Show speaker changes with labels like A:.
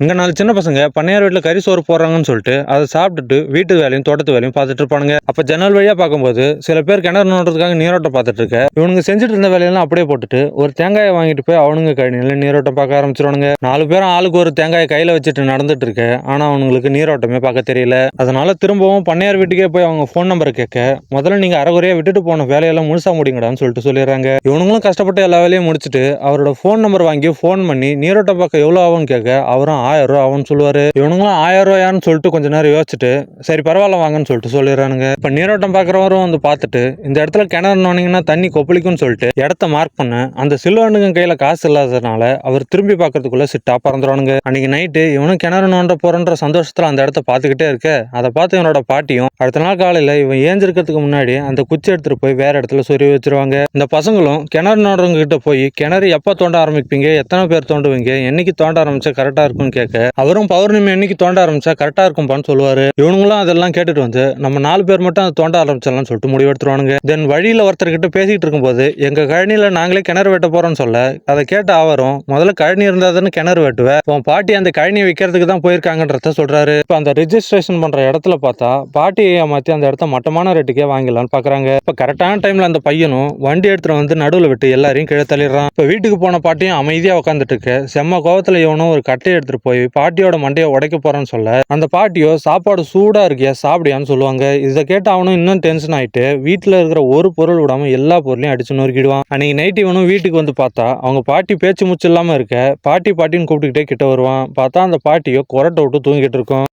A: இங்க 4 சின்ன பசங்க பண்ணையார் வீட்ல கறி சோறு போடுறாங்கன்னு சொல்லிட்டு அதை சாப்பிட்டுட்டு வீட்டு வேலையும் தோட்டத்து வேலையும் பார்த்துட்டு இருப்பானுங்க. அப்ப ஜன்னல் வழியா பார்க்கும்போது சில பேர் கிணறு நோண்டுறதுக்காக நீரோட்டம் பார்த்துட்டு இருக்க இவனுங்க செஞ்சுட்டு இருந்த வேலையெல்லாம் அப்படியே போட்டுட்டு ஒரு தேங்காயை வாங்கிட்டு போய் அவனுங்க கழனியில நீரோட்டம் பார்க்க ஆரம்பிச்சிருவானுங்க. 4 பேரும் ஆளுக்கு ஒரு தேங்காயை கையில வச்சுட்டு நடந்துட்டு இருக்க ஆனா அவனுங்களுக்கு நீரோட்டமே பார்க்க தெரியல. அதனால திரும்பவும் பண்ணையார் வீட்டுக்கே போய் அவங்க போன் நம்பரை கேட்க முதல்ல நீங்க அரைகுறையா விட்டுட்டு போன வேலையெல்லாம் முழுசா முடிங்கடான்னு சொல்லிட்டு சொல்லிடுறாங்க. இவனுங்களும் கஷ்டப்பட்டு எல்லா வேலையும் முடிச்சுட்டு அவரோட போன் நம்பர் வாங்கி போன் பண்ணி நீரோட்டம் பார்க்க எவ்வளவு ஆகும்னு கேட்க அவரும் 1000 ரூபா ஆகும்னு சொல்லுவாரு. இவனுங்களும் 1000 ரூபாயான்னு சொல்லிட்டு கொஞ்ச நேரம் யோசிச்சுட்டு சரி பரவாயில்ல வாங்கன்னு சொல்லிட்டு சொல்லிடுறானுங்க. இப்ப நீரோட்டம் பாக்குறவரும் வந்து பார்த்துட்டு இந்த இடத்துல கிணறு நோண்டிங்கன்னா தண்ணி கொப்பளிக்கும்னு சொல்லிட்டு இடத்த மார்க் பண்ண அந்த சில்வனுங்க கையில காசு இல்லாததுனால அவர் திரும்பி பார்க்கறதுக்குள்ள சிட்டா பறந்துருவானுங்க. அன்னைக்கு நைட்டு இவனும் கிணறு நோண்ட போறன்ற சந்தோஷத்துல அந்த இடத்த பார்த்துக்கிட்டே இருக்க அதை பார்த்து இவனோட பாட்டியும் அடுத்த நாள் காலையில இவன் ஏஞ்சிருக்கிறதுக்கு முன்னாடி அந்த குச்சி எடுத்துட்டு போய் வேற இடத்துல சொருவி வச்சிருவாங்க. இந்த பசங்களும் கிணறு நோண்டுறவங்க கிட்ட போய் கிணறு எப்ப தோண்ட ஆரம்பிப்பீங்க, எத்தனை பேர் தோண்டுவீங்க, என்னைக்கு தோண்ட ஆரம்பிச்சா கரெக்டா இருக்கும்னு கேட்க அவரும் பௌர்ணமி அன்னைக்கு தோண்ட ஆரம்பிச்சா கரெக்டா இருக்கும்பான்னு சொல்லுவாரு. இவனுங்களும் அதெல்லாம் கேட்டுட்டு வந்து நம்ம 4 பேர் மட்டும் அதை தோண்ட ஆரம்பிச்சிடலாம்னு சொல்லிட்டு முடிவெடுத்துருவானுங்க. தென் வழியில ஒருத்தர்கிட்ட பேசிட்டு இருக்கும்போது எங்க கழனியில நாங்களே கிணறு வெட்ட போறோம்னு சொல்ல அதை கேட்ட அவரும் முதல்ல கழனி இருந்தா தானே கிணறு வெட்டுவேன், உன் பாட்டி அந்த கழனியை விற்கிறதுக்கு தான் போயிருக்காங்கன்றத சொல்றாரு. இப்ப அந்த ரெஜிஸ்ட்ரேஷன் பண்ற இடத்துல பார்த்தா பாட்டியை ஏமாத்தி அந்த இடத்த மட்டமான ரேட்டுக்கே வாங்கிடலாம்னு பாக்குறாங்க. இப்ப கரெக்டான டைம்ல அந்த பையனும் வண்டி எடுத்துட்டு வந்து நடுவில் விட்டு எல்லாரையும் கீழே தள்ளிடுறான். இப்ப வீட்டுக்கு போன பாட்டியும் அமைதியா உட்காந்துட்டு இருக்க செம்ம கோவத்துல இவனும் ஒரு கட்டையை எடுத்துட்டு போய் பாட்டியோட மண்டையை உடைக்க போறான்னு சொல்ல அந்த பாட்டியோ சாப்பாடு சூடா இருக்கியா சாப்பிடியான்னு சொல்லுவாங்க. இதை கேட்டு அவனும் இன்னும் டென்ஷன் ஆயிட்டு வீட்டுல இருக்கிற ஒரு பொருள் விடாம எல்லா பொருளையும் அடிச்சு நொறுக்கிடுவான். அன்னைக்கு நைட் இவனும் வீட்டுக்கு வந்து பார்த்தா அவங்க பாட்டி பேச்சு மூச்சு இல்லாம இருக்க பாட்டி பாட்டின்னு கூப்பிட்டுக்கிட்டே கிட்ட வருவான். பார்த்தா அந்த பாட்டியோ கொரட்டை விட்டு தூங்கிட்டு இருக்கும்.